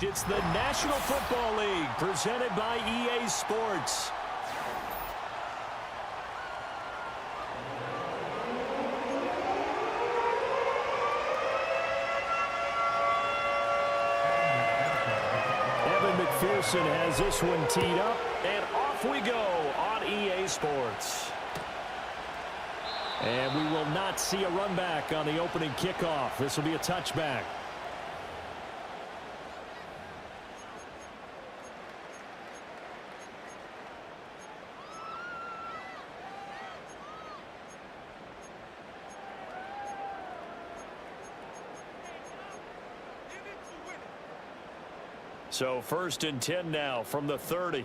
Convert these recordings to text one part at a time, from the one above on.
It's the National Football League presented by EA Sports. Evan McPherson has this one teed up, and off we go on EA Sports. And we will not see a run back on the opening kickoff. This will be a touchback. So 1st and 10 now from the 30.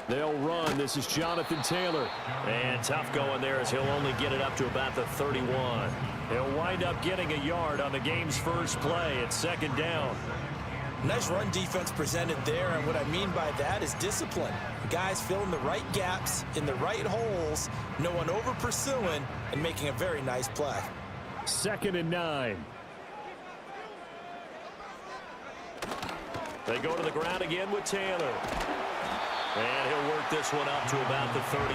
They'll run. This is Jonathan Taylor. And tough going there as he'll only get it up to about the 31. He'll wind up getting a yard on the game's first play. It's 2nd down. Nice run defense presented there, and what I mean by that is discipline. Guys filling the right gaps in the right holes, no one over pursuing, and making a very nice play. 2nd and 9. They go to the ground again with Taylor. And he'll work this one up to about the 38.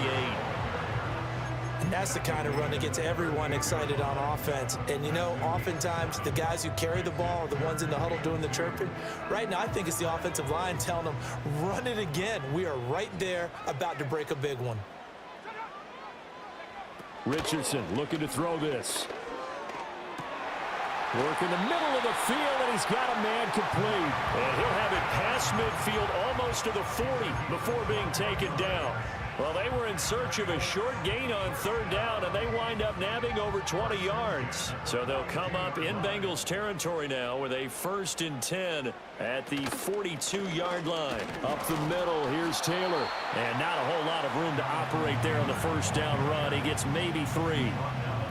And that's the kind of run that gets everyone excited on offense. And, you know, oftentimes the guys who carry the ball are the ones in the huddle doing the chirping. Right now, I think it's the offensive line telling them, run it again. We are right there about to break a big one. Richardson looking to throw this. Work in the middle of the field, and he's got a man complete. And he'll have it past midfield almost to the 40 before being taken down. Well, they were in search of a short gain on 3rd down, and they wind up nabbing over 20 yards. So they'll come up in Bengals territory now with a 1st and 10 at the 42-yard line. Up the middle, here's Taylor. And not a whole lot of room to operate there on the 1st down run. He gets maybe 3.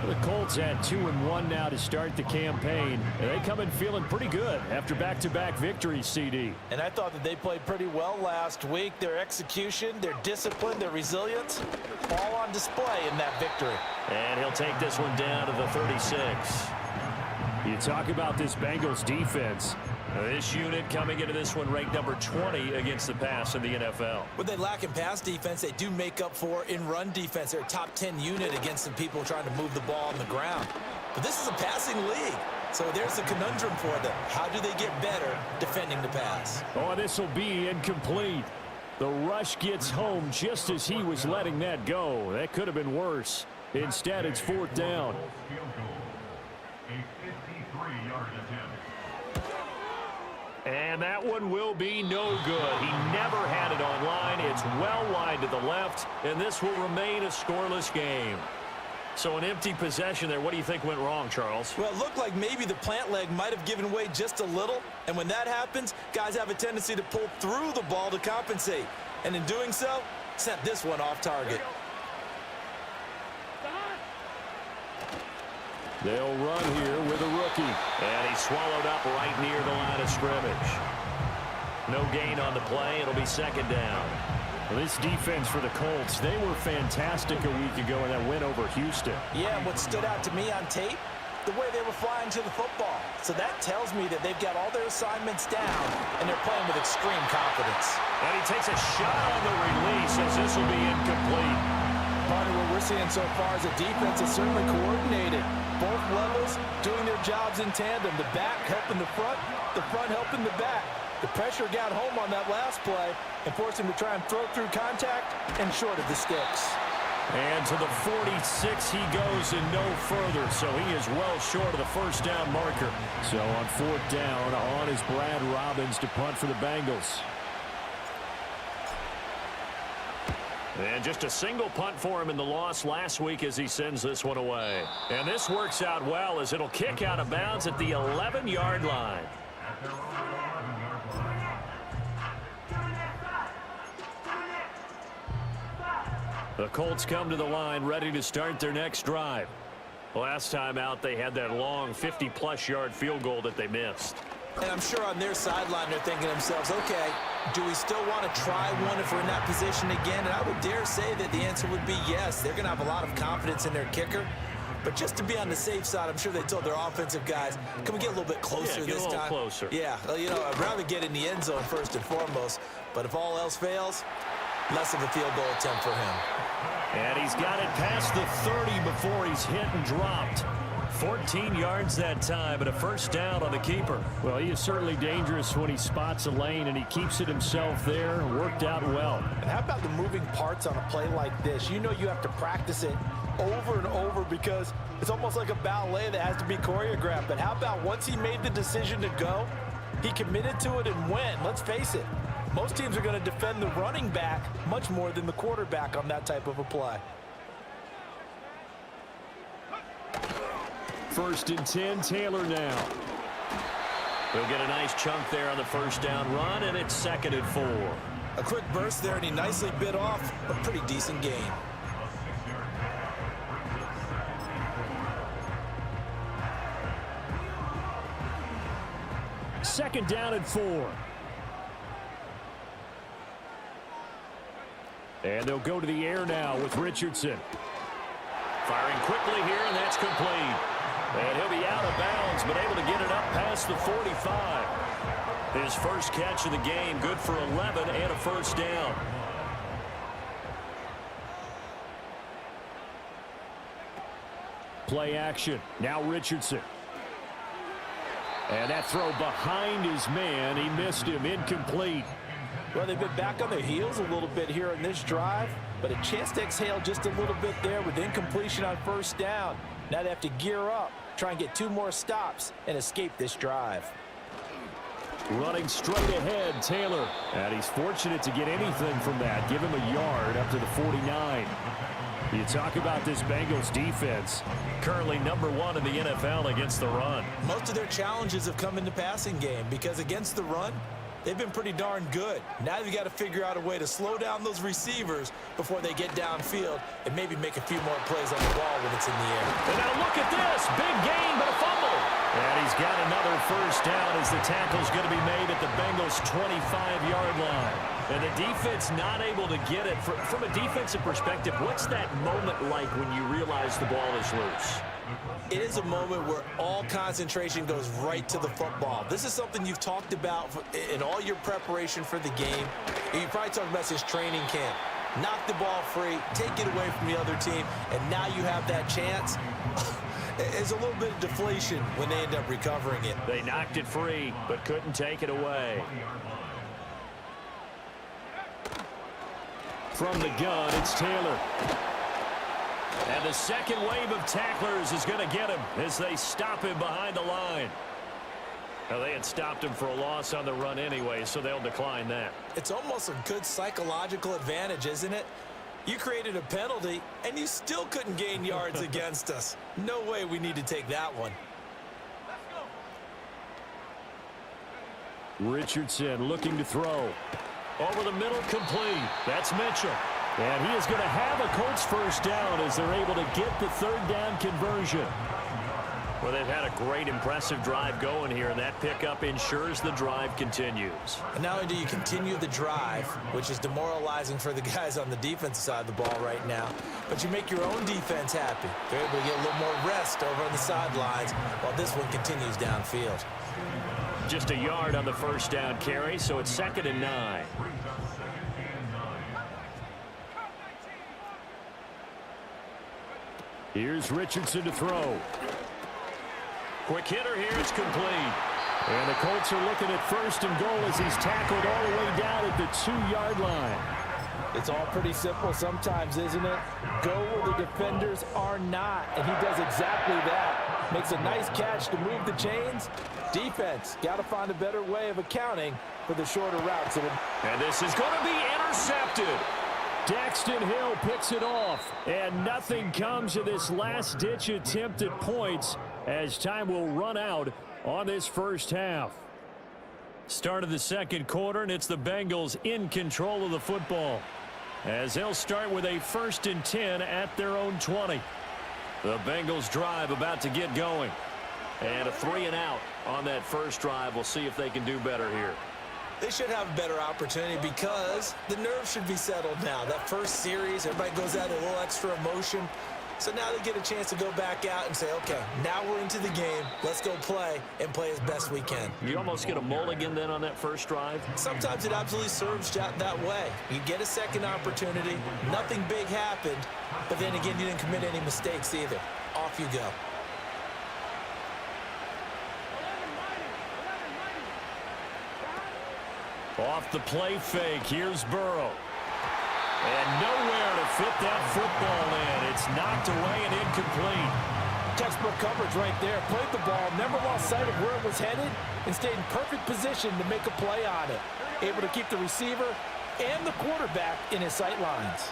The Colts had 2-1 now to start the campaign. And they come in feeling pretty good after back-to-back victories, CD. And I thought that they played pretty well last week. Their execution, their discipline, their resilience, all on display in that victory. And he'll take this one down to the 36. You talk about this Bengals defense. This unit coming into this one ranked number 20 against the pass in the NFL. What they lack in pass defense, they do make up for in run defense. They're a top 10 unit against some people trying to move the ball on the ground. But this is a passing league, so there's a conundrum for them. How do they get better defending the pass? Oh, this will be incomplete. The rush gets home just as he was letting that go. That could have been worse. Instead, it's 4th down. And that one will be no good. He never had it on line. It's well wide to the left, and this will remain a scoreless game. So an empty possession there. What do you think went wrong, Charles? Well, it looked like maybe the plant leg might have given way just a little, and when that happens, guys have a tendency to pull through the ball to compensate. And in doing so, sent this one off target. They'll run here with a rookie. And he's swallowed up right near the line of scrimmage. No gain on the play. It'll be 2nd down. Well, this defense for the Colts, they were fantastic a week ago in that win over Houston. Yeah, what stood out to me on tape, the way they were flying to the football. So that tells me that they've got all their assignments down, and they're playing with extreme confidence. And he takes a shot on the release as this will be incomplete. Part of what we're seeing so far is a defense is certainly coordinated. Both levels doing their jobs in tandem. The back helping the front helping the back. The pressure got home on that last play and forced him to try and throw through contact and short of the sticks. And to the 46 he goes and no further, so he is well short of the 1st down marker. So on 4th down, on is Brad Robbins to punt for the Bengals. And just a single punt for him in the loss last week as he sends this one away. And this works out well as it'll kick out of bounds at the 11-yard line. The Colts come to the line ready to start their next drive. Last time out, they had that long 50-plus yard field goal that they missed. And I'm sure on their sideline they're thinking to themselves, okay, do we still want to try one if we're in that position again? And I would dare say that the answer would be yes. They're going to have a lot of confidence in their kicker. But just to be on the safe side, I'm sure they told their offensive guys, can we get a little bit closer this time? Closer. Yeah, well, you know, I'd rather get in the end zone first and foremost. But if all else fails, less of a field goal attempt for him. And he's got it past the 30 before he's hit and dropped. 14 yards that time, and a first down on the keeper. Well, he is certainly dangerous when he spots a lane, and he keeps it himself there. Worked out well. And how about the moving parts on a play like this? You know you have to practice it over and over because it's almost like a ballet that has to be choreographed. But how about once he made the decision to go, he committed to it and went. Let's face it, most teams are going to defend the running back much more than the quarterback on that type of a play. First and 10, Taylor now. He'll get a nice chunk there on the first down run, and it's 2nd and 4. A quick burst there, and he nicely bit off a pretty decent gain. Second down and 4. And they'll go to the air now with Richardson. Firing quickly here, and that's complete. And he'll be out of bounds, but able to get it up past the 45. His first catch of the game, good for 11 and a first down. Play action. Now Richardson. And that throw behind his man. He missed him. Incomplete. Well, they've been back on their heels a little bit here in this drive, but a chance to exhale just a little bit there with incompletion on first down. Now they have to gear up, try and get 2 more stops, and escape this drive. Running straight ahead, Taylor. And he's fortunate to get anything from that. Give him a yard up to the 49. You talk about this Bengals defense. Currently #1 in the NFL against the run. Most of their challenges have come in the passing game because against the run, they've been pretty darn good. Now they've got to figure out a way to slow down those receivers before they get downfield and maybe make a few more plays on the ball when it's in the air. And now look at this. Big gain, but a fumble. And he's got another first down as the tackle's going to be made at the Bengals' 25-yard line. And the defense not able to get it. From a defensive perspective, what's that moment like when you realize the ball is loose? It is a moment where all concentration goes right to the football. This is something you've talked about in all your preparation for the game. You probably talked about this training camp. Knock the ball free, take it away from the other team, and now you have that chance. It's a little bit of deflation when they end up recovering it. They knocked it free, but couldn't take it away. From the gun, it's Taylor. And the second wave of tacklers is going to get him as they stop him behind the line. Now, they had stopped him for a loss on the run anyway, so they'll decline that. It's almost a good psychological advantage, isn't it? You created a penalty, and you still couldn't gain yards against us. No way we need to take that one. Richardson looking to throw. Over the middle, complete. That's Mitchell. And he is going to have a Colts first down as they're able to get the third down conversion. Well, they've had a great, impressive drive going here, and that pickup ensures the drive continues. And not only do you continue the drive, which is demoralizing for the guys on the defensive side of the ball right now, but you make your own defense happy. They're able to get a little more rest over on the sidelines while this one continues downfield. Just a yard on the first down carry, so it's 2nd and 9. Here's Richardson to throw. Quick hitter here, it's complete. And the Colts are looking at 1st and goal as he's tackled all the way down at the 2-yard line. It's all pretty simple sometimes, isn't it? Go where the defenders are not, and he does exactly that. Makes a nice catch to move the chains. Defense, got to find a better way of accounting for the shorter routes. And this is going to be intercepted. Daxton Hill picks it off, and nothing comes of this last-ditch attempt at points as time will run out on this first half. Start of the second quarter, and it's the Bengals in control of the football as they'll start with a 1st and 10 at their own 20. The Bengals drive about to get going, and a 3-and-out on that first drive. We'll see if they can do better here. They should have a better opportunity because the nerves should be settled now. That first series, everybody goes out a little extra emotion. So now they get a chance to go back out and say, okay, now we're into the game. Let's go play and play as best we can. You almost get a mulligan then on that first drive? Sometimes it absolutely serves that way. You get a second opportunity. Nothing big happened. But then again, you didn't commit any mistakes either. Off you go. Off the play fake, here's Burrow. And nowhere to fit that football in. It's knocked away and incomplete. Textbook coverage right there. Played the ball, never lost sight of where it was headed, and stayed in perfect position to make a play on it. Able to keep the receiver and the quarterback in his sight lines.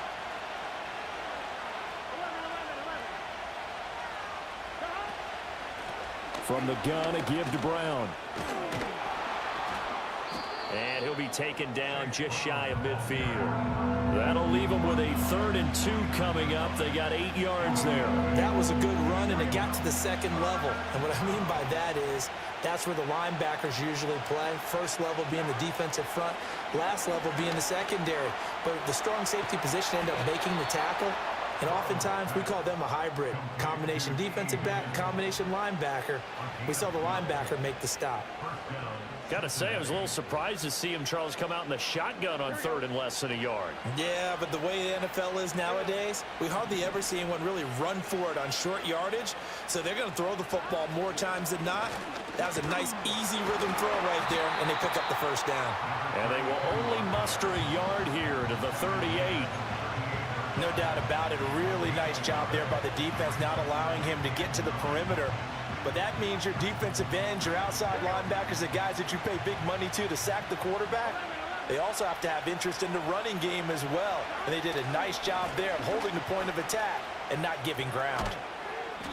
From the gun, a give to Brown. And he'll be taken down just shy of midfield. That'll leave him with a 3rd and 2 coming up. They got 8 yards there. That was a good run, and it got to the second level. And what I mean by that is that's where the linebackers usually play. First level being the defensive front, last level being the secondary. But the strong safety position ended up making the tackle. And oftentimes we call them a hybrid. Combination defensive back, combination linebacker. We saw the linebacker make the stop. Got to say, I was a little surprised to see him, Charles, come out in the shotgun on 3rd and less than a yard. Yeah, but the way the NFL is nowadays, we hardly ever see anyone really run for it on short yardage. So they're going to throw the football more times than not. That was a nice, easy rhythm throw right there, and they pick up the first down. And they will only muster a yard here to the 38. No doubt about it. A really nice job there by the defense, not allowing him to get to the perimeter. But that means your defensive ends, your outside linebackers, the guys that you pay big money to sack the quarterback, they also have to have interest in the running game as well. And they did a nice job there of holding the point of attack and not giving ground.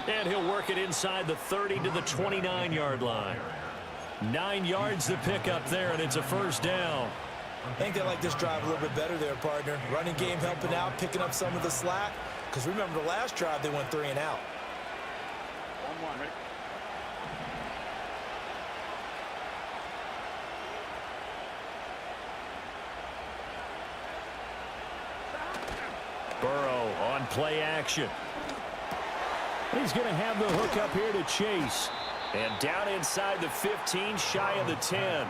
And he'll work it inside the 30 to the 29-yard line. 9 yards to pick up there, and it's a first down. I think they like this drive a little bit better there, partner. Running game helping out, picking up some of the slack. Because remember, the last drive, they went 3 and out. 1-1, ready? Burrow on play action. He's going to have the hook up here to Chase. And down inside the 15, shy of the 10.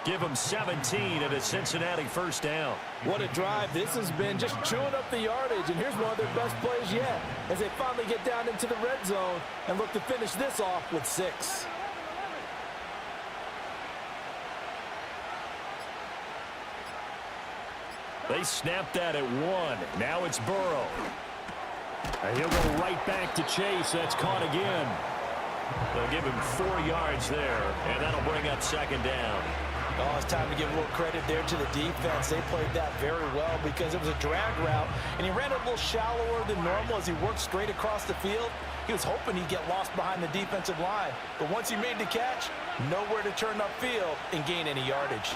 Give him 17 and a Cincinnati first down. What a drive this has been, just chewing up the yardage. And here's one of their best plays yet as they finally get down into the red zone and look to finish this off with 6. They snapped that at 1. Now it's Burrow. And he'll go right back to Chase. That's caught again. They'll give him 4 yards there, and that'll bring up second down. Oh, it's time to give a little credit there to the defense. They played that very well because it was a drag route, and he ran a little shallower than normal as he worked straight across the field. He was hoping he'd get lost behind the defensive line. But once he made the catch, nowhere to turn upfield and gain any yardage.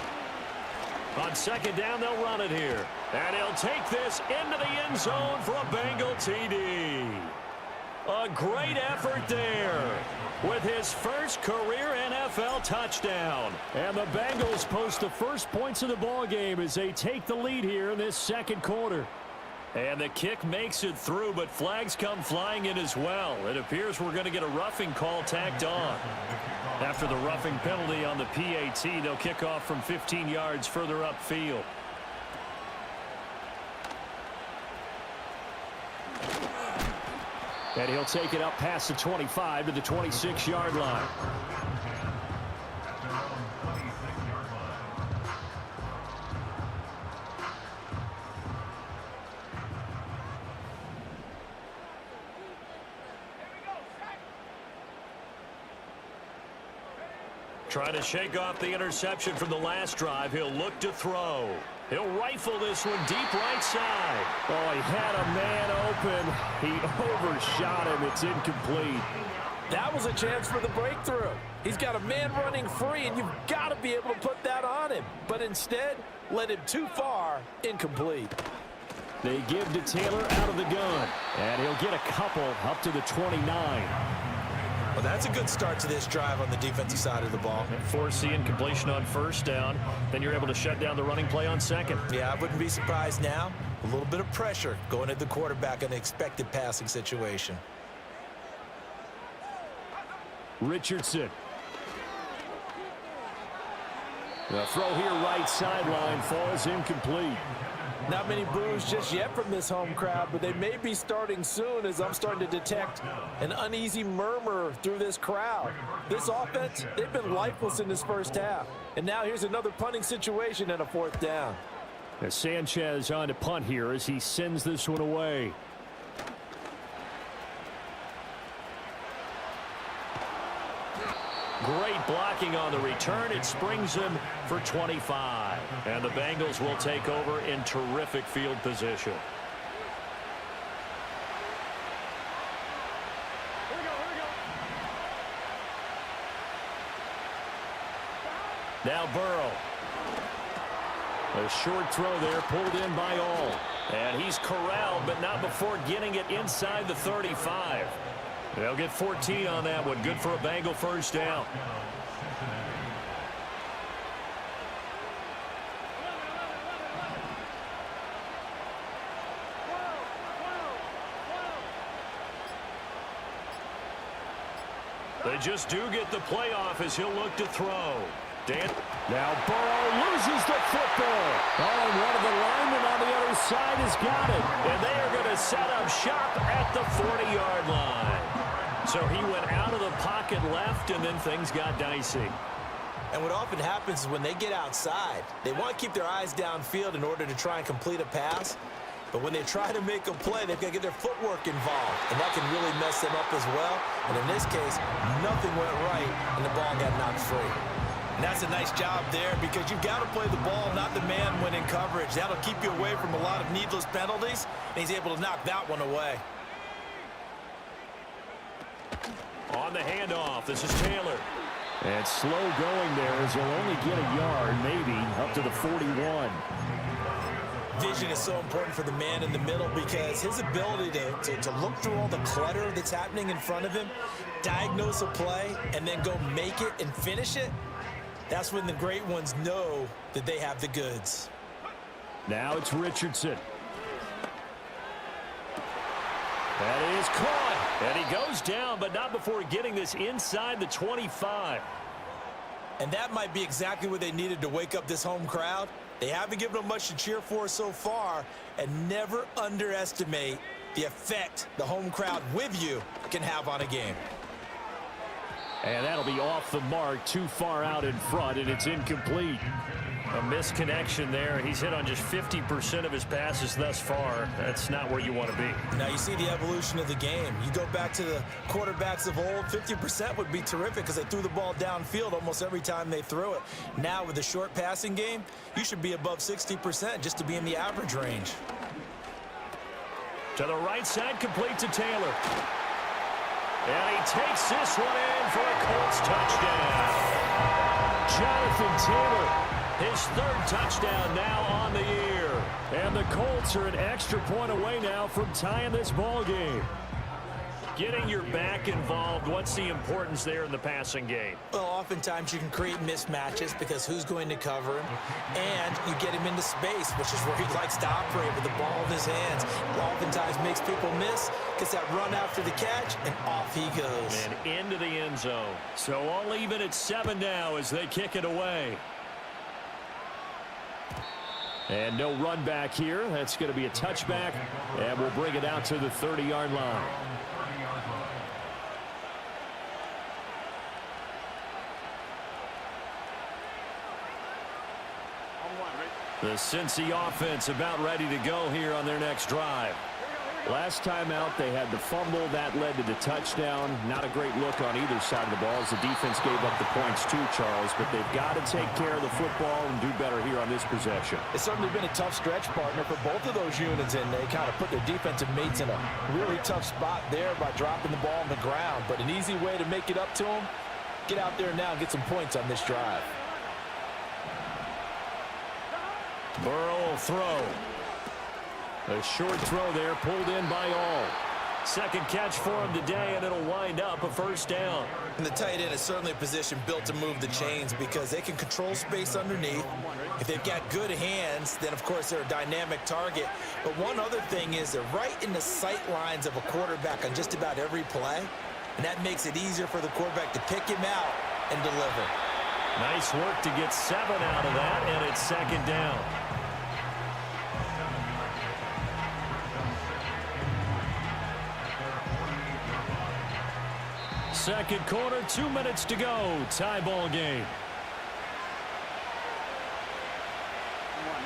On second down, they'll run it here. And he'll take this into the end zone for a Bengal TD. A great effort there with his first career NFL touchdown. And the Bengals post the first points of the ball game as they take the lead here in this second quarter. And the kick makes it through, but flags come flying in as well. It appears we're going to get a roughing call tacked on. After the roughing penalty on the PAT, they'll kick off from 15 yards further upfield. And he'll take it up past the 25 to the 26-yard line. Trying to shake off the interception from the last drive. He'll look to throw. He'll rifle this one deep right side. Oh, he had a man open. He overshot him. It's incomplete. That was a chance for the breakthrough. He's got a man running free, and you've got to be able to put that on him. But instead, led him too far, incomplete. They give to Taylor out of the gun. And he'll get a couple up to the 29. Well, that's a good start to this drive on the defensive side of the ball. Forcing incompletion on first down. Then you're able to shut down the running play on second. Yeah, I wouldn't be surprised now. A little bit of pressure going at the quarterback in an expected passing situation. Richardson. The throw here right sideline falls incomplete. Not many boos just yet from this home crowd, but they may be starting soon as I'm starting to detect an uneasy murmur through this crowd. This offense, they've been lifeless in this first half. And now here's another punting situation and a fourth down. As Sanchez on to punt here as he sends this one away. Great blocking on the return. It springs him for 25. And the Bengals will take over in terrific field position. Here we go. Now Burrow. A short throw there pulled in by all. And he's corralled, but not before getting it inside the 35. They'll get 14 on that one. Good for a Bengal first down. They just do get the playoff as he'll look to throw. Now Burrow loses the football. Oh, and one of the linemen on the other side has got it. And they are going to set up shop at the 40-yard line. So he went out of the pocket left, and then things got dicey. And what often happens is when they get outside, they want to keep their eyes downfield in order to try and complete a pass. But when they try to make a play, they've got to get their footwork involved. And that can really mess them up as well. And in this case, nothing went right, and the ball got knocked free. And that's a nice job there because you've got to play the ball, not the man when in coverage. That'll keep you away from a lot of needless penalties, and he's able to knock that one away. On the handoff, this is Taylor. And slow going there as he'll only get a yard, maybe, up to the 41. Vision is so important for the man in the middle because his ability to look through all the clutter that's happening in front of him, diagnose a play, and then go make it and finish it, that's when the great ones know that they have the goods. Now it's Richardson. That is caught. And he goes down, but not before getting this inside the 25. And that might be exactly what they needed to wake up this home crowd. They haven't given them much to cheer for so far, and never underestimate the effect the home crowd with you can have on a game. And that'll be off the mark, too far out in front, and it's incomplete. A misconnection there. He's hit on just 50% of his passes thus far. That's not where you want to be. Now you see the evolution of the game. You go back to the quarterbacks of old, 50% would be terrific because they threw the ball downfield almost every time they threw it. Now with the short passing game, you should be above 60% just to be in the average range. To the right side, complete to Taylor. And he takes this one in for a Colts touchdown. Jonathan Taylor. His third touchdown now on the year. And the Colts are an extra point away now from tying this ball game. Getting your back involved, what's the importance there in the passing game? Well, oftentimes you can create mismatches because who's going to cover him, and you get him into space, which is where he likes to operate with the ball in his hands. It oftentimes makes people miss, gets that run after the catch, and off he goes. And into the end zone. So all even at 7 now as they kick it away. And no run back here. That's going to be a touchback, and we'll bring it out to the 30-yard line. The Cincy offense about ready to go here on their next drive. Last time out, they had the fumble. That led to the touchdown. Not a great look on either side of the ball as the defense gave up the points too, Charles. But they've got to take care of the football and do better here on this possession. It's certainly been a tough stretch, partner, for both of those units, and they kind of put their defensive mates in a really tough spot there by dropping the ball on the ground. But an easy way to make it up to them, get out there now and get some points on this drive. Burrow will throw. A short throw there pulled in by all. Second catch for him today, and it'll wind up a first down. And the tight end is certainly a position built to move the chains because they can control space underneath. If they've got good hands, then, of course, they're a dynamic target. But one other thing is they're right in the sight lines of a quarterback on just about every play, and that makes it easier for the quarterback to pick him out and deliver. Nice work to get 7 out of that, and it's second down. Second quarter, 2 minutes to go. Tie ball game.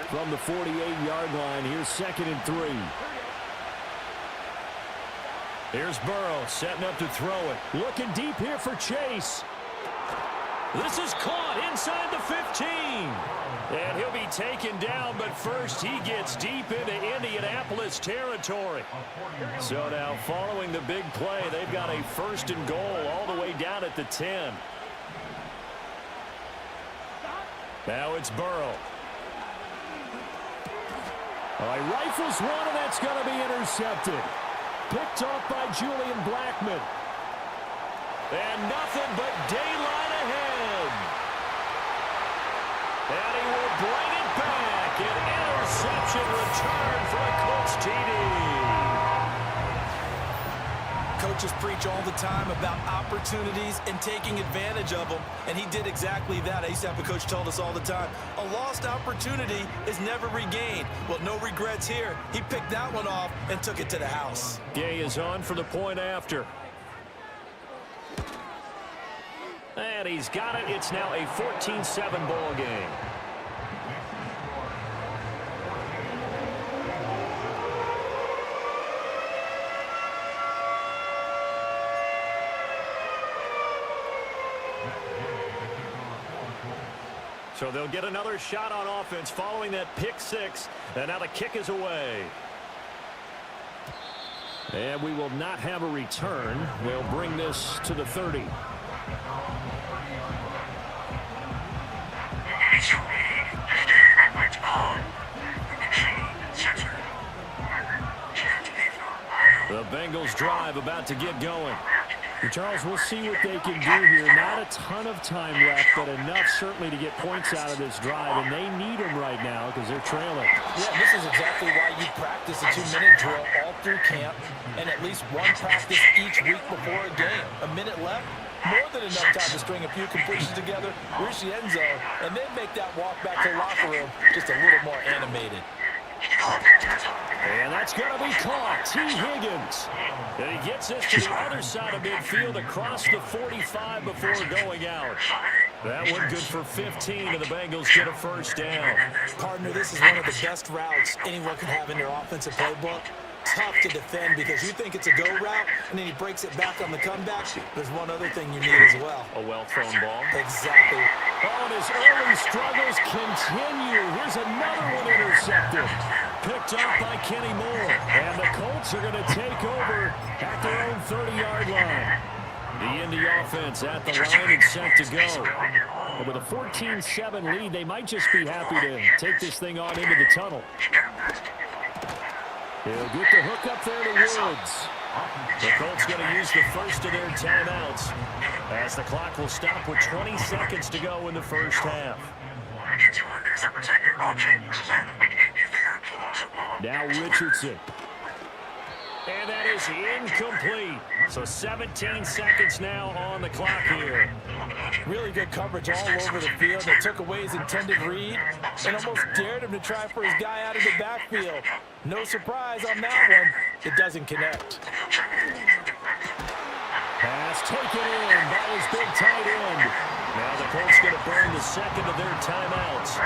From the 48-yard line, here's 2nd and 3. Here's Burrow setting up to throw it. Looking deep here for Chase. This is caught inside the 15. And he'll be taken down, but first he gets deep into Indianapolis territory. So now following the big play, they've got a 1st and goal all the way down at the 10. Now it's Burrow. All right, rifles one, and that's going to be intercepted. Picked off by Julian Blackmon. And nothing but daylight ahead. And he will bring it back. An interception return for a Colts TD. Coaches preach all the time about opportunities and taking advantage of them, and he did exactly that. I used to have a coach tell us all the time, a lost opportunity is never regained. Well, no regrets here. He picked that one off and took it to the house. Gay is on for the point after. And he's got it. It's now a 14-7 ball game. So they'll get another shot on offense following that pick 6. And now the kick is away. And we will not have a return. They'll bring this to the 30. The Bengals drive about to get going. Charles, we'll see what they can do here. Not a ton of time left, but enough certainly to get points out of this drive, and they need them right now because they're trailing. Yeah, this is exactly why you practice a 2-minute drill all through camp and at least one practice each week before a game. A minute left, more than enough time to string a few completions together, reach the end zone, and then make that walk back to the locker room just a little more animated. And that's going to be caught. T. Higgins. And he gets this to the other side of midfield across the 45 before going out. That one good for 15, and the Bengals get a first down. Partner, this is one of the best routes anyone can have in their offensive playbook. Tough to defend because you think it's a go route, and then he breaks it back on the comeback. There's one other thing you need as well. A well-thrown ball. Exactly. Oh, and his early struggles continue. Here's another one intercepted. Picked up by Kenny Moore. And the Colts are going to take over at their own 30-yard line. The Indy offense at the line and set to go. And with a 14-7 lead, they might just be happy to take this thing on into the tunnel. He'll get the hook up there to Woods. The Colts going to use the first of their timeouts as the clock will stop with 20 seconds to go in the first half. Now Richardson. And that is incomplete. So 17 seconds now on the clock here. Really good coverage all over the field. They took away his intended read and almost dared him to try for his guy out of the backfield. No surprise on that one. It doesn't connect. Pass taken in by his big tight end. Now the Colts going to burn the second of their timeouts.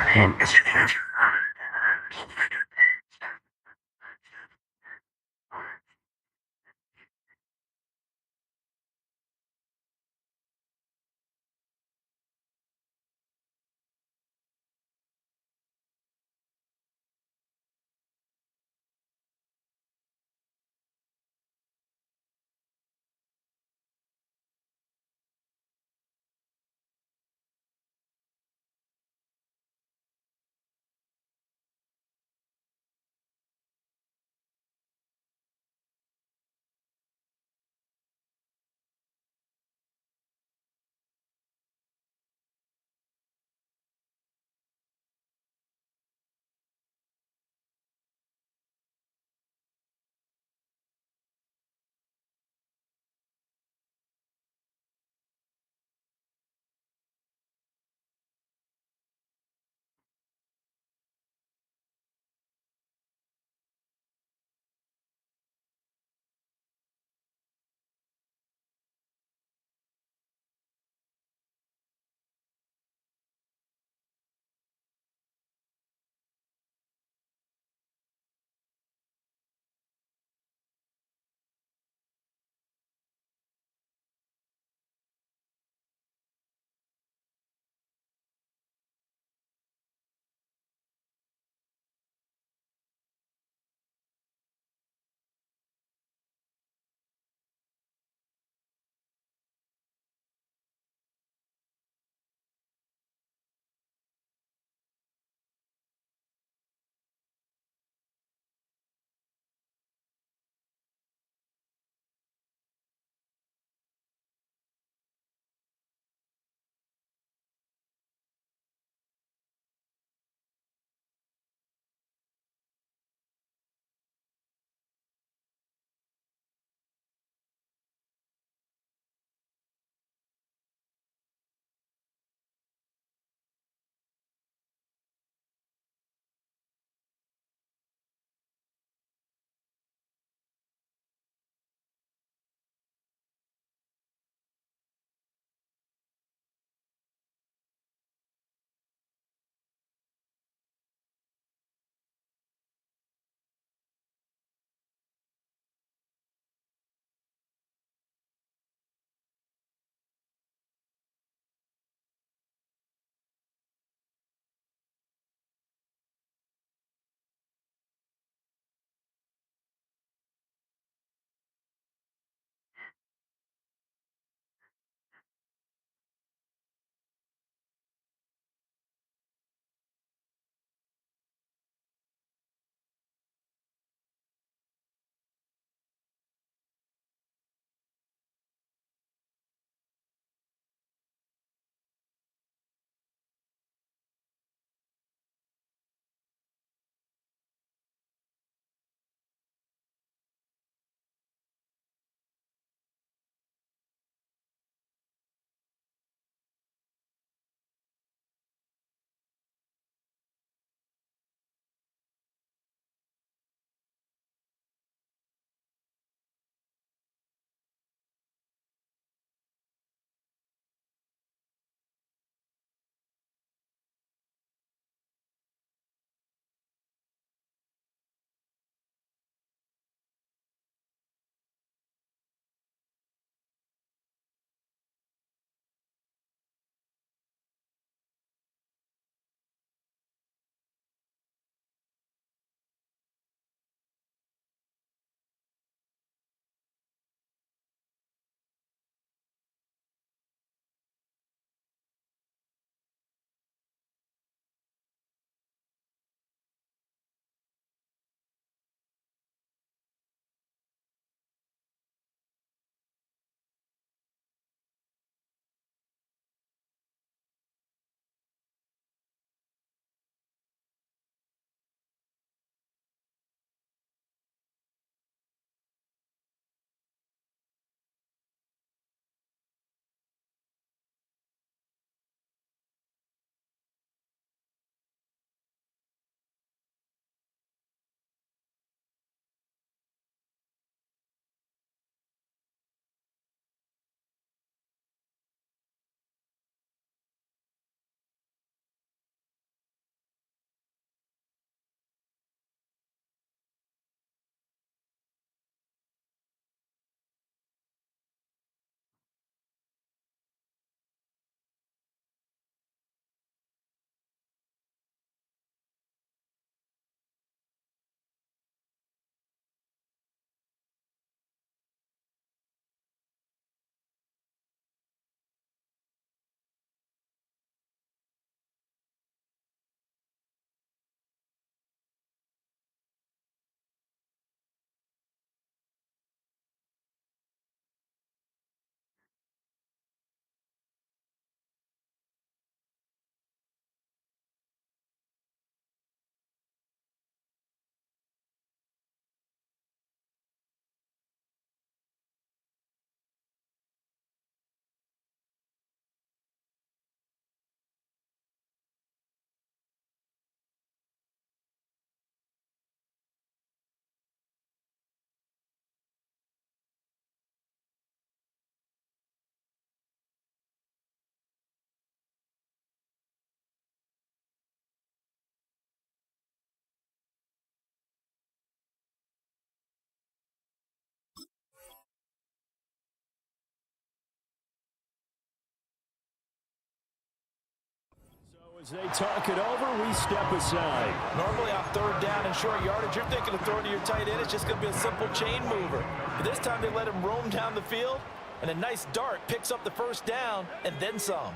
As they talk it over, we step aside. Normally on third down and short yardage, you're thinking of throwing to your tight end. It's just going to be a simple chain mover. But this time they let him roam down the field, and a nice dart picks up the first down and then some.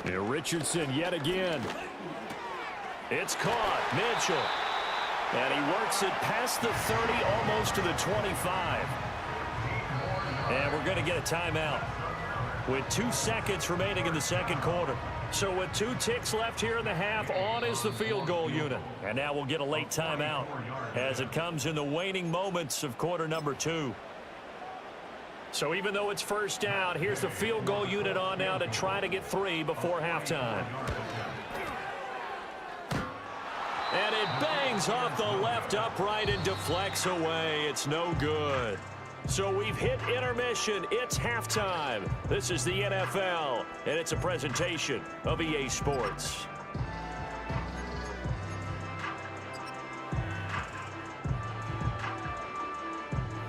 Here Richardson yet again. It's caught. Mitchell. And he works it past the 30, almost to the 25. And we're going to get a timeout with 2 seconds remaining in the second quarter. So with 2 ticks left here in the half, on is the field goal unit. And now we'll get a late timeout as it comes in the waning moments of quarter number 2. So even though it's first down, here's the field goal unit on now to try to get 3 before halftime. And it bangs off the left upright and deflects away. It's no good. So we've hit intermission. It's halftime. This is the NFL, and it's a presentation of EA Sports.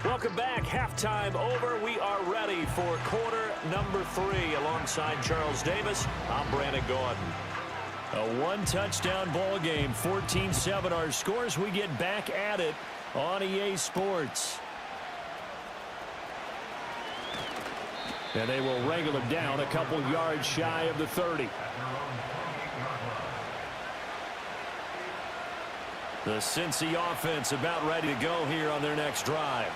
Welcome back. Halftime over. We are ready for quarter number 3. Alongside Charles Davis, I'm Brandon Gordon. A 1-touchdown ball game, 14-7 our scores. We get back at it on EA Sports. And they will wrangle him down a couple yards shy of the 30. The Cincy offense about ready to go here on their next drive.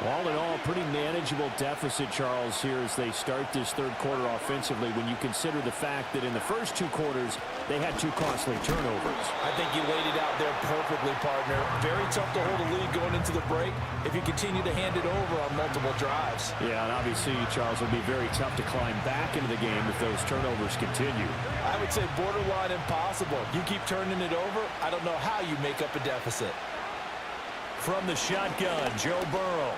All in all, pretty manageable deficit, Charles, here as they start this third quarter offensively when you consider the fact that in the first 2 quarters, they had 2 costly turnovers. I think you laid it out there perfectly, partner. Very tough to hold a lead going into the break if you continue to hand it over on multiple drives. Yeah, and obviously, Charles, it'll be very tough to climb back into the game if those turnovers continue. I would say borderline impossible. You keep turning it over, I don't know how you make up a deficit. From the shotgun, Joe Burrow.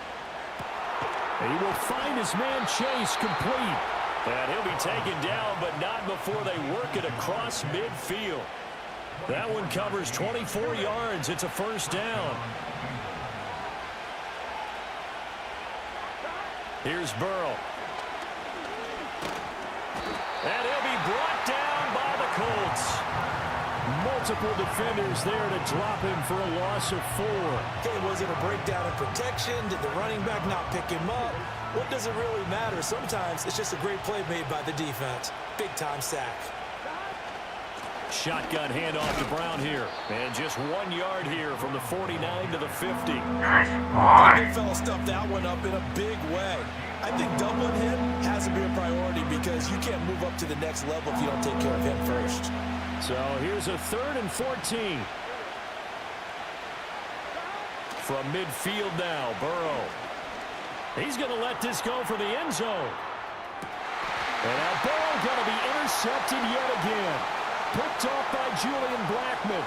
He will find his man Chase complete. And he'll be taken down, but not before they work it across midfield. That one covers 24 yards. It's a first down. Here's Burrow. And he'll be brought down by the Colts. Multiple defenders there to drop him for a loss of 4. Okay, was it a breakdown in protection? Did the running back not pick him up? What does it really matter? Sometimes it's just a great play made by the defense. Big-time sack. Shotgun handoff to Brown here. And just 1 yard here from the 49 to the 50. The big fella stuffed that one up in a big way. I think doubling him has to be a priority because you can't move up to the next level if you don't take care of him first. So here's a 3rd and 14. From midfield now, Burrow. He's going to let this go for the end zone. And now Burrow going to be intercepted yet again. Picked off by Julian Blackmon.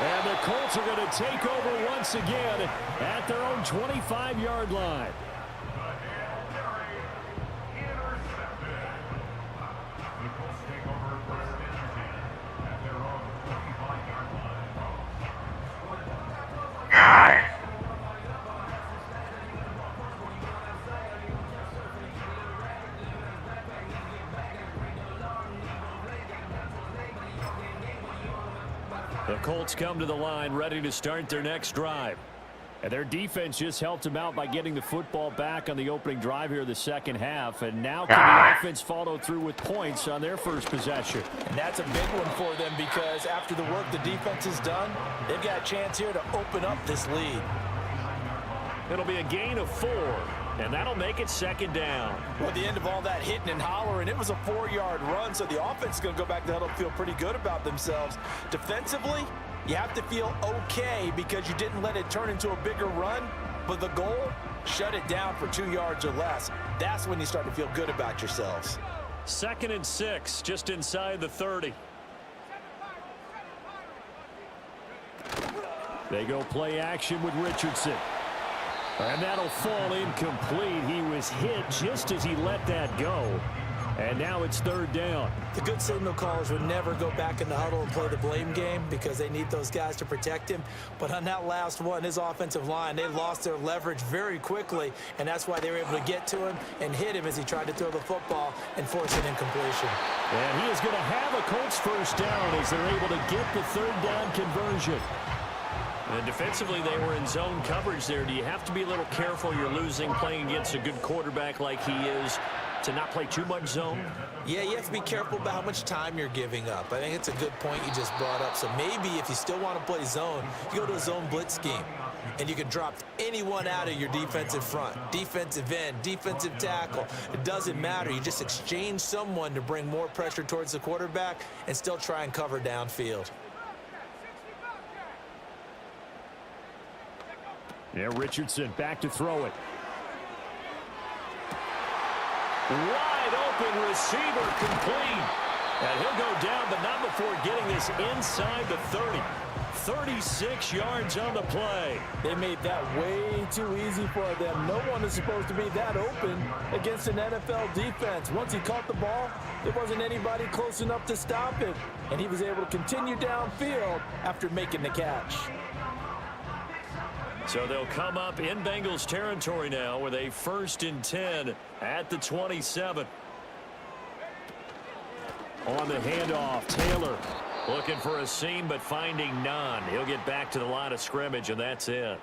And the Colts are going to take over once again at their own 25-yard line. The Colts come to the line ready to start their next drive. And their defense just helped them out by getting the football back on the opening drive here in the second half. And now can the offense follow through with points on their first possession? And that's a big one for them because after the work the defense has done, they've got a chance here to open up this lead. It'll be a gain of 4, and that'll make it second down. Well, at the end of all that hitting and hollering, it was a 4-yard run, so the offense is going to go back to huddle and feel pretty good about themselves. Defensively, you have to feel okay because you didn't let it turn into a bigger run, but the goal, shut it down for 2 yards or less. That's when you start to feel good about yourselves. 2nd and 6, just inside the 30. They go play action with Richardson. And that'll fall incomplete. He was hit just as he let that go. And now it's third down. The good signal callers would never go back in the huddle and play the blame game because they need those guys to protect him. But on that last one, his offensive line, they lost their leverage very quickly, and that's why they were able to get to him and hit him as he tried to throw the football and force an incompletion. And he is going to have a Colts first down as they're able to get the third down conversion. And defensively, they were in zone coverage there. Do you have to be a little careful? You're losing playing against a good quarterback like he is to not play too much zone? Yeah, you have to be careful about how much time you're giving up. I think it's a good point you just brought up. So maybe if you still want to play zone, you go to a zone blitz scheme. And you can drop anyone out of your defensive front, defensive end, defensive tackle. It doesn't matter. You just exchange someone to bring more pressure towards the quarterback and still try and cover downfield. Yeah, Richardson back to throw it. Wide open receiver complete. And he'll go down, but not before getting this inside the 30. 36 yards on the play. They made that way too easy for them. No one is supposed to be that open against an NFL defense. Once he caught the ball, there wasn't anybody close enough to stop him. And he was able to continue downfield after making the catch. So they'll come up in Bengals territory now with a 1st and 10 at the 27. On the handoff, Taylor looking for a seam but finding none. He'll get back to the line of scrimmage, and that's it.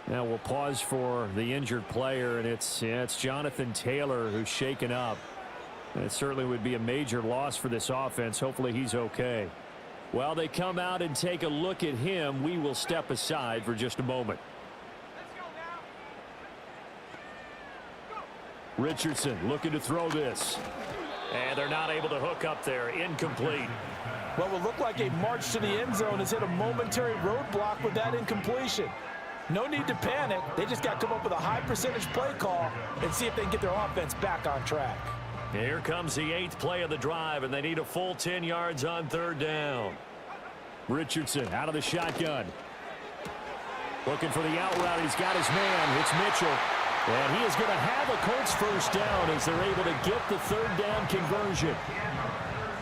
Now we'll pause for the injured player, and it's Jonathan Taylor who's shaken up. And it certainly would be a major loss for this offense. Hopefully he's okay. While they come out and take a look at him, we will step aside for just a moment. Richardson looking to throw this. And they're not able to hook up there. Incomplete. What will look like a march to the end zone has hit a momentary roadblock with that incompletion. No need to panic. They just got to come up with a high percentage play call and see if they can get their offense back on track. Here comes the 8th play of the drive, and they need a full 10 yards on third down. Richardson out of the shotgun. Looking for the out route. He's got his man. It's Mitchell. And he is going to have a Colts first down as they're able to get the third down conversion.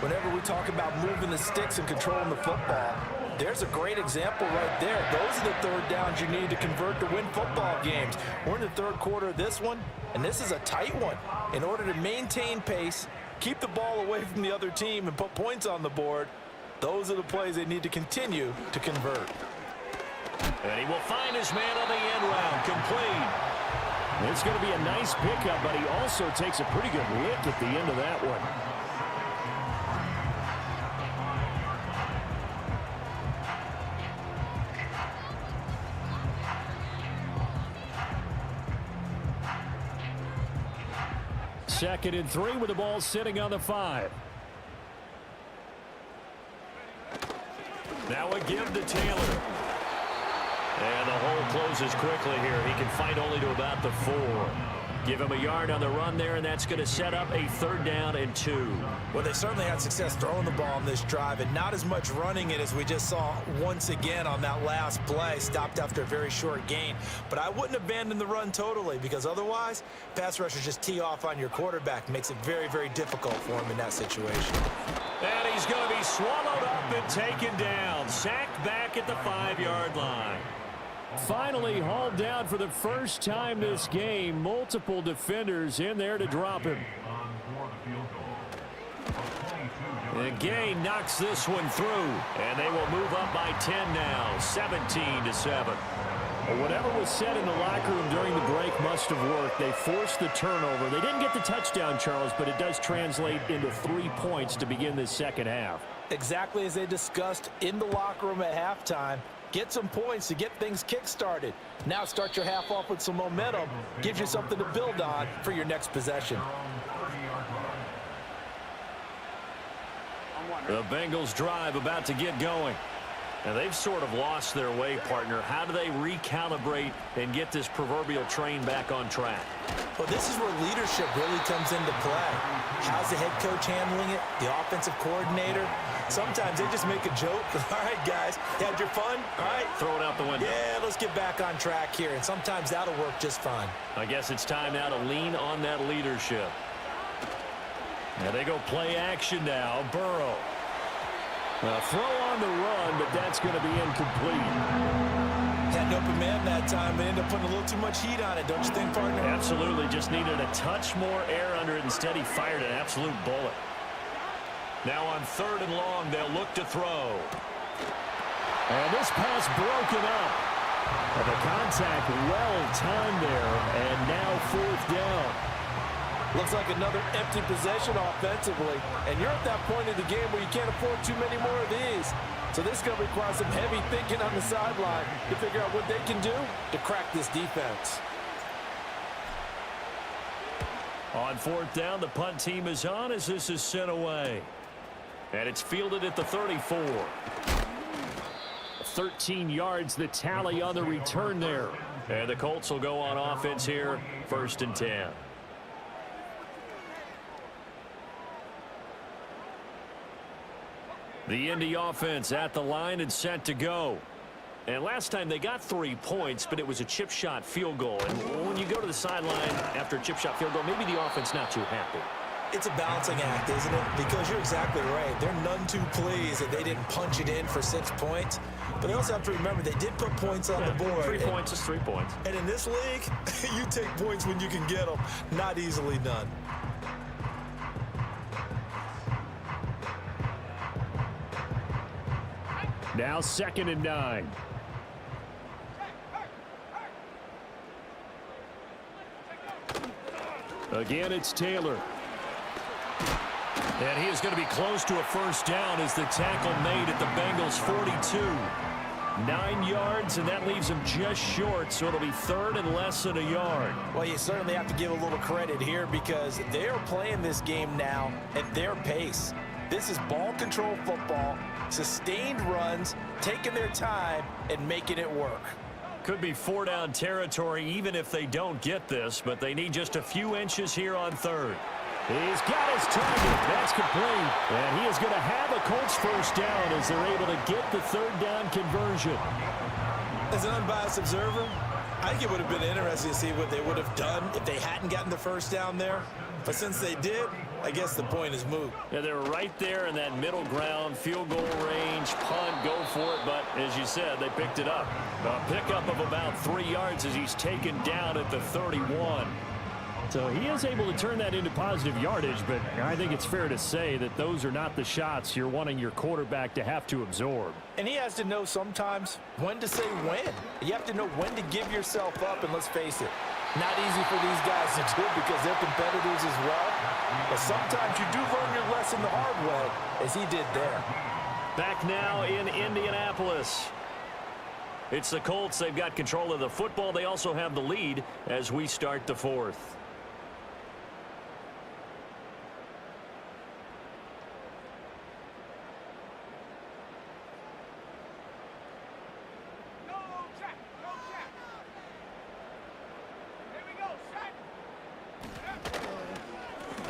Whenever we talk about moving the sticks and controlling the football, there's a great example right there. Those are the third downs you need to convert to win football games. We're in the third quarter of this one, and this is a tight one. In order to maintain pace, keep the ball away from the other team, and put points on the board, those are the plays they need to continue to convert. And he will find his man on the end round. Complete. It's going to be a nice pickup, but he also takes a pretty good lick at the end of that one. Second and 3 with the ball sitting on the 5. Now a give to Taylor. And the hole closes quickly here. He can fight only to about the 4. Give him a yard on the run there, and that's going to set up a 3rd down and 2. Well, they certainly had success throwing the ball on this drive, and not as much running it as we just saw once again on that last play. Stopped after a very short gain. But I wouldn't abandon the run totally, because otherwise, pass rushers just tee off on your quarterback. Makes it very, very difficult for him in that situation. And he's going to be swallowed up and taken down. Sacked back at the 5-yard line. Finally hauled down for the first time this game. Multiple defenders in there to drop him. And Gay knocks this one through. And they will move up by 10 now. 17-7. Whatever was said in the locker room during the break must have worked. They forced the turnover. They didn't get the touchdown, Charles, but it does translate into 3 points to begin this second half. Exactly as they discussed in the locker room at halftime. Get some points to get things kick-started. Now start your half off with some momentum. Gives you something to build on for your next possession. The Bengals drive about to get going. Now they've sort of lost their way, partner. How do they recalibrate and get this proverbial train back on track? Well, this is where leadership really comes into play. How's the head coach handling it? The offensive coordinator? Sometimes they just make a joke. All right, guys, you had your fun? All right. Throw it out the window. Yeah, let's get back on track here. And sometimes that'll work just fine. I guess it's time now to lean on that leadership. And they go play action now. Burrow. A throw on the run, but that's going to be incomplete. Had an open man that time, but ended up putting a little too much heat on it, don't you think, partner? Absolutely. Just needed a touch more air under it. Instead, he fired an absolute bullet. Now on 3rd and long, they'll look to throw. And this pass broken up. And the contact well-timed there, and now 4th down. Looks like another empty possession offensively. And you're at that point in the game where you can't afford too many more of these. So this is going to require some heavy thinking on the sideline to figure out what they can do to crack this defense. On 4th down, the punt team is on as this is sent away. And it's fielded at the 34. 13 yards the tally on the return there. And the Colts will go on offense here, 1st and 10. The Indy offense at the line and set to go. And last time they got 3 points, but it was a chip shot field goal. And when you go to the sideline after a chip shot field goal, maybe the offense not too happy. It's a balancing act, isn't it? Because you're exactly right. They're none too pleased that they didn't punch it in for 6 points. But they also have to remember they did put points on the board. 3 points is 3 points. And in this league, you take points when you can get them. Not easily done. Now 2nd and 9. Again, it's Taylor. And he is going to be close to a 1st down as the tackle made at the Bengals 42. 9 yards, and that leaves him just short, so it'll be 3rd and less than a yard. Well, you certainly have to give a little credit here because they're playing this game now at their pace. This is ball control football, sustained runs, taking their time, and making it work. Could be 4-down territory even if they don't get this, but they need just a few inches here on 3rd. He's got his target. That's complete. And he is going to have a Colts 1st down as they're able to get the 3rd down conversion. As an unbiased observer, I think it would have been interesting to see what they would have done if they hadn't gotten the 1st down there. But since they did, I guess the point is moot. Yeah, they're right there in that middle ground, field goal range, punt, go for it. But as you said, they picked it up. A pickup of about 3 yards as he's taken down at the 31. So he is able to turn that into positive yardage, but I think it's fair to say that those are not the shots you're wanting your quarterback to have to absorb. And he has to know sometimes when to say when. You have to know when to give yourself up, and let's face it, not easy for these guys to do because they're competitors as well. But sometimes you do learn your lesson the hard way, as he did there. Back now in Indianapolis. It's the Colts. They've got control of the football. They also have the lead as we start the 4th.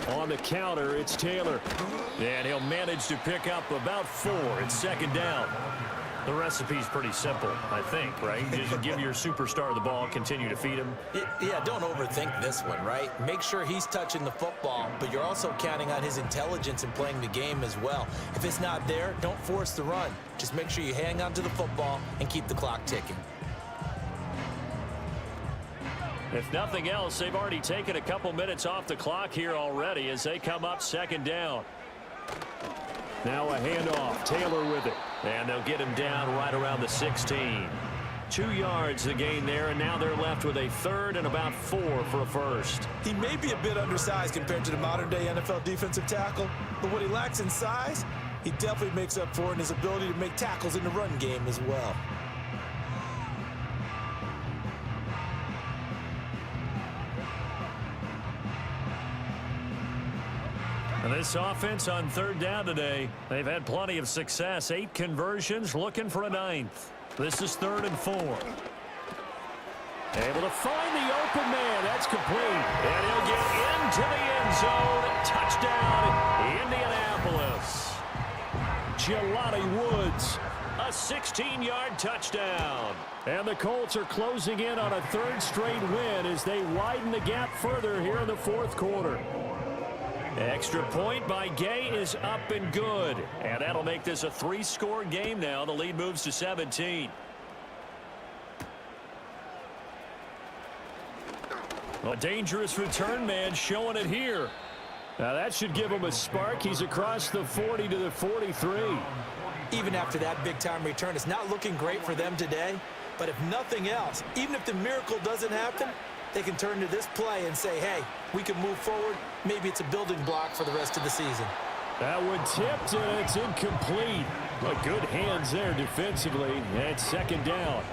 On the counter, it's Taylor. And he'll manage to pick up about 4. It's 2nd down. The recipe's pretty simple, I think, right? Just give your superstar the ball, continue to feed him. Yeah, don't overthink this one, right? Make sure he's touching the football, but you're also counting on his intelligence in playing the game as well. If it's not there, don't force the run. Just make sure you hang on to the football and keep the clock ticking. If nothing else, they've already taken a couple minutes off the clock here already as they come up 2nd down. Now a handoff. Taylor with it. And they'll get him down right around the 16. 2 yards the gain there, and now they're left with a 3rd and about 4 for a 1st. He may be a bit undersized compared to the modern-day NFL defensive tackle, but what he lacks in size, he definitely makes up for in his ability to make tackles in the run game as well. And this offense on 3rd down today, they've had plenty of success. 8 conversions, looking for a 9th. This is 3rd and 4. Able to find the open man. That's complete. And he'll get into the end zone. Touchdown, Indianapolis. Jelani Woods, a 16-yard touchdown. And the Colts are closing in on a 3rd straight win as they widen the gap further here in the 4th quarter. Extra point by Gay is up and good. And that'll make this a 3-score game now. The lead moves to 17. A dangerous return man showing it here. Now that should give him a spark. He's across the 40 to the 43. Even after that big-time return, it's not looking great for them today. But if nothing else, even if the miracle doesn't happen, they can turn to this play and say, hey, we can move forward. Maybe it's a building block for the rest of the season. That one tipped, and it's incomplete. But good hands there defensively. And it's second down.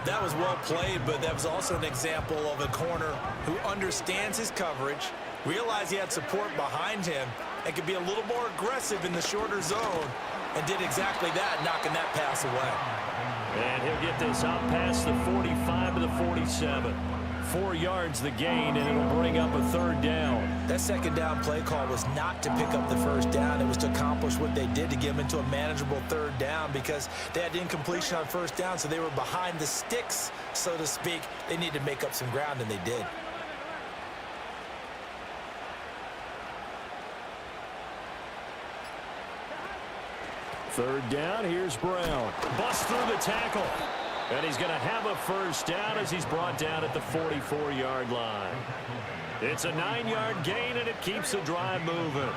That was well played, but that was also an example of a corner who understands his coverage, realized he had support behind him, and could be a little more aggressive in the shorter zone, and did exactly that, knocking that pass away. And he'll get this out past the 45 to the 47. 4 yards the gain, and it'll bring up a third down. That second down play call was not to pick up the first down. It was to accomplish what they did to get them into a manageable third down because they had incompletion on first down, so they were behind the sticks, so to speak. They needed to make up some ground, and they did. Third down, here's Brown. Bust through the tackle. And he's going to have a first down as he's brought down at the 44-yard line. It's a 9-yard gain, and it keeps the drive moving.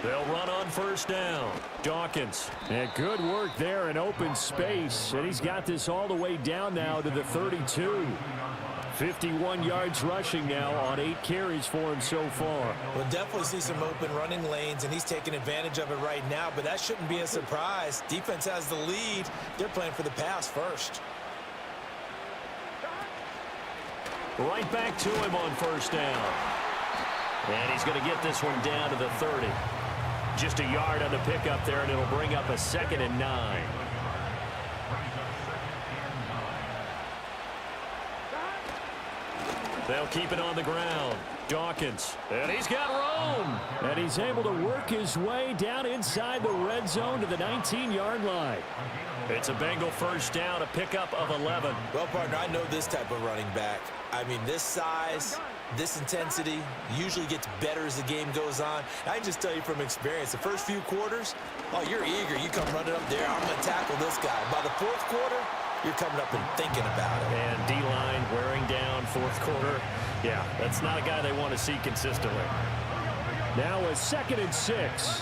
They'll run on first down. Dawkins. And good work there in open space. And he's got this all the way down now to the 32. 51 yards rushing now on 8 carries for him so far. We'll definitely see some open running lanes, and he's taking advantage of it right now, but that shouldn't be a surprise. Defense has the lead. They're playing for the pass first. Right back to him on first down. And he's going to get this one down to the 30. Just a yard on the pickup there, and it'll bring up a 2nd and 9. They'll keep it on the ground. Dawkins. And he's got room. And he's able to work his way down inside the red zone to the 19-yard line. It's a Bengal first down, a pickup of 11. Well, partner, I know this type of running back. I mean, this size, this intensity usually gets better as the game goes on. I can just tell you from experience, the first few quarters, oh, you're eager. You come running up there, I'm going to tackle this guy. By the fourth quarter, you're coming up and thinking about it. And D-line wearing down fourth quarter. Yeah, that's not a guy they want to see consistently. Now a 2nd and 6.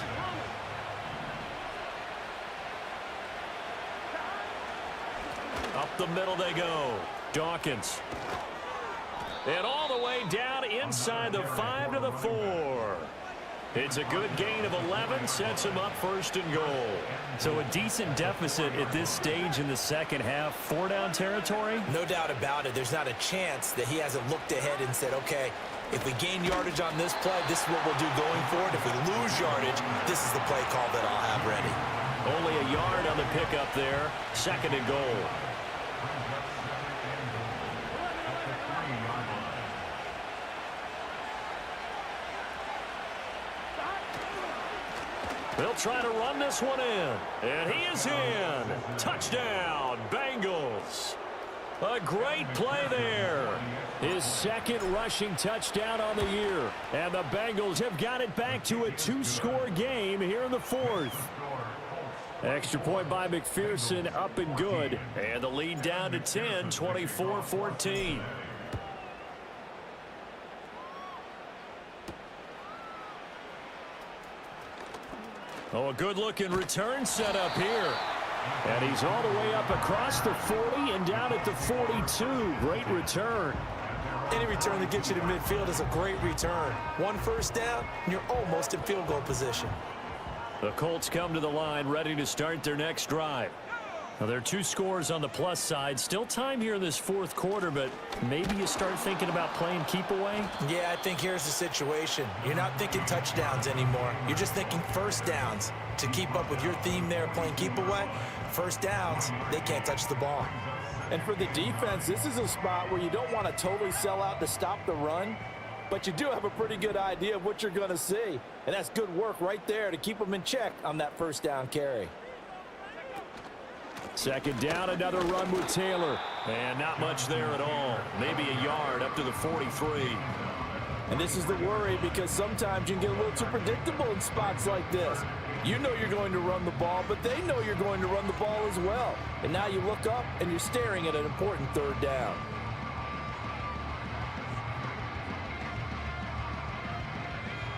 Up the middle they go. Dawkins. And all the way down inside the 5 to the 4. It's a good gain of 11, sets him up first and goal. So a decent deficit at this stage in the second half. 4-down territory? No doubt about it. There's not a chance that he hasn't looked ahead and said, okay, if we gain yardage on this play, this is what we'll do going forward. If we lose yardage, this is the play call that I'll have ready. Only a yard on the pickup there. 2nd and goal. They'll try to run this one in. And he is in. Touchdown, Bengals. A great play there. His 2nd rushing touchdown on the year. And the Bengals have got it back to a 2-score game here in the 4th. Extra point by McPherson, up and good. And the lead down to 10, 24-14. Oh, a good-looking return set up here. And he's all the way up across the 40 and down at the 42. Great return. Any return that gets you to midfield is a great return. 1 first down, and you're almost in field goal position. The Colts come to the line ready to start their next drive. Now, there are 2 scores on the plus side. Still time here in this 4th quarter, but maybe you start thinking about playing keep away? Yeah, I think here's the situation. You're not thinking touchdowns anymore. You're just thinking first downs. To keep up with your theme there, playing keep away, first downs, they can't touch the ball. And for the defense, this is a spot where you don't want to totally sell out to stop the run, but you do have a pretty good idea of what you're going to see. And that's good work right there to keep them in check on that first down carry. Second down, another run with Taylor. And not much there at all. Maybe a yard up to the 43. And this is the worry because sometimes you can get a little too predictable in spots like this. You know you're going to run the ball, but they know you're going to run the ball as well. And now you look up and you're staring at an important third down.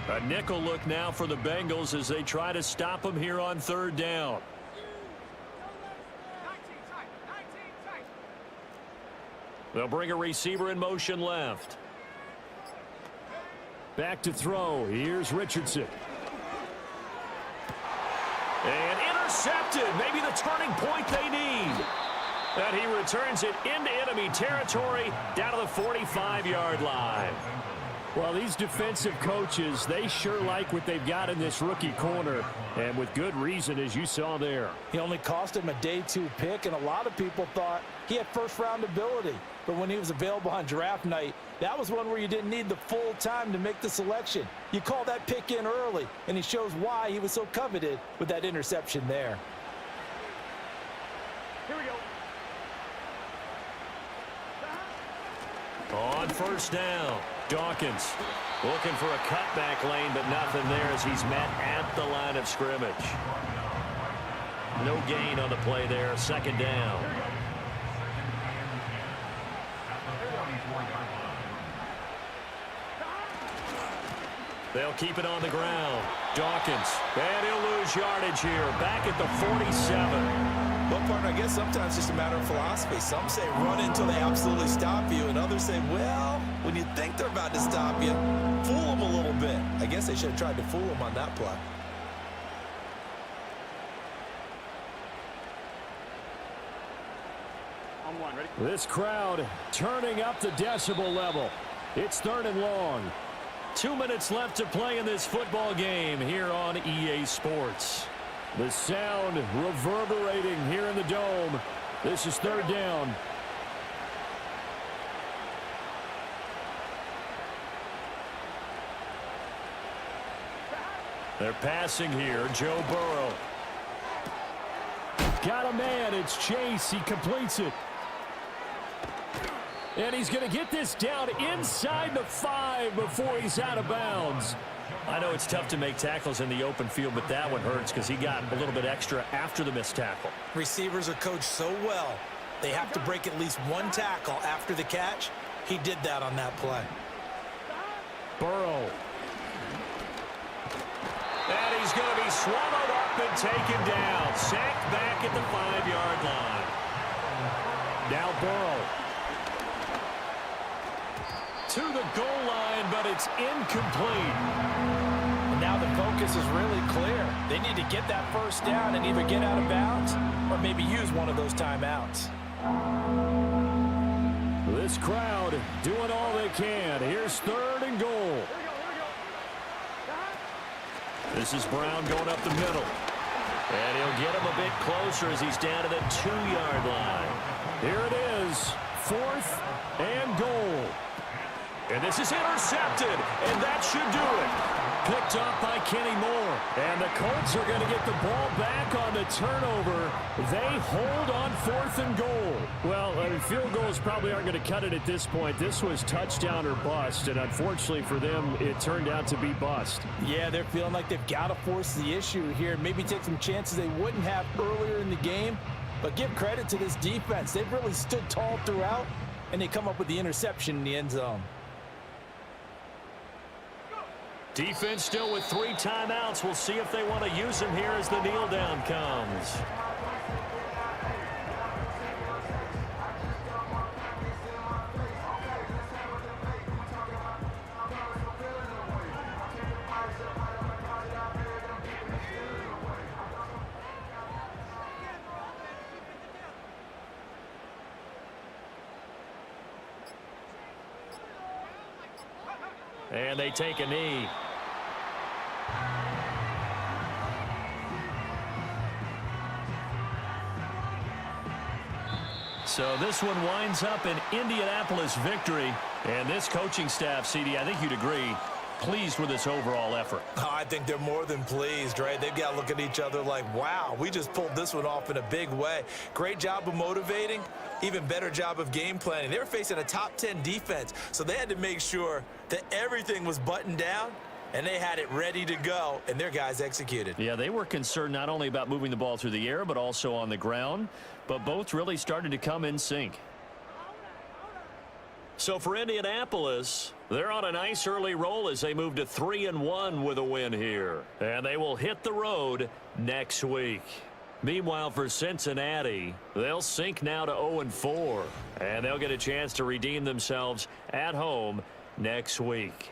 A nickel look now for the Bengals as they try to stop them here on third down. They'll bring a receiver in motion left. Back to throw. Here's Richardson. And intercepted. Maybe the turning point they need. And he returns it into enemy territory down to the 45-yard line. Well, these defensive coaches, they sure like what they've got in this rookie corner, and with good reason, as you saw there. He only cost him a day 2 pick, and a lot of people thought he had first-round ability. But when he was available on draft night, that was one where you didn't need the full time to make the selection. You call that pick in early, and he shows why he was so coveted with that interception there. Here we go. On first down, Dawkins looking for a cutback lane, but nothing there as he's met at the line of scrimmage. No gain on the play there, second down. They'll keep it on the ground. Dawkins, and he'll lose yardage here, back at the 47. Well, partner, I guess sometimes it's just a matter of philosophy. Some say run until they absolutely stop you, and others say, well, when you think they're about to stop you, fool them a little bit. I guess they should have tried to fool them on that play. On one, ready? This crowd turning up the decibel level. It's third and long. 2 minutes left to play in this football game here on EA Sports. The sound reverberating here in the dome. This is third down. They're passing here. Joe Burrow. Got a man. It's Chase. He completes it. And he's going to get this down inside the 5 before he's out of bounds. I know it's tough to make tackles in the open field, but that one hurts because he got a little bit extra after the missed tackle. Receivers are coached so well, they have to break at least one tackle after the catch. He did that on that play. Burrow. And he's going to be swallowed up and taken down. Sacked back at the 5-yard line. Now Burrow. To the goal line, but it's incomplete. Now the focus is really clear. They need to get that first down and either get out of bounds or maybe use one of those timeouts. This crowd doing all they can. Here's third and goal. This is Brown going up the middle. And he'll get him a bit closer as he's down to the 2-yard line. Here it is, 4th and goal. And this is intercepted, and that should do it. Picked up by Kenny Moore. And the Colts are going to get the ball back on the turnover. They hold on 4th and goal. Well, field goals probably aren't going to cut it at this point. This was touchdown or bust, and unfortunately for them, it turned out to be bust. Yeah, they're feeling like they've got to force the issue here, maybe take some chances they wouldn't have earlier in the game. But give credit to this defense. They've really stood tall throughout, and they come up with the interception in the end zone. Defense still with 3 timeouts. We'll see if they want to use them here as the kneel down comes. And they take a knee. So this one winds up an Indianapolis victory. And this coaching staff, CD, I think you'd agree, pleased with this overall effort. Oh, I think they're more than pleased, right? They've got to look at each other like, wow, we just pulled this one off in a big way. Great job of motivating, even better job of game planning. They were facing a top 10 defense, so they had to make sure that everything was buttoned down, and they had it ready to go, and their guys executed. Yeah, they were concerned not only about moving the ball through the air, but also on the ground, but both really started to come in sync. So for Indianapolis, they're on a nice early roll as they move to 3-1 with a win here. And they will hit the road next week. Meanwhile, for Cincinnati, they'll sink now to 0-4. And they'll get a chance to redeem themselves at home next week.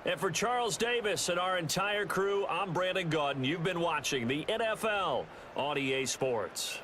And for Charles Davis and our entire crew, I'm Brandon Gaudin. You've been watching the NFL on EA Sports.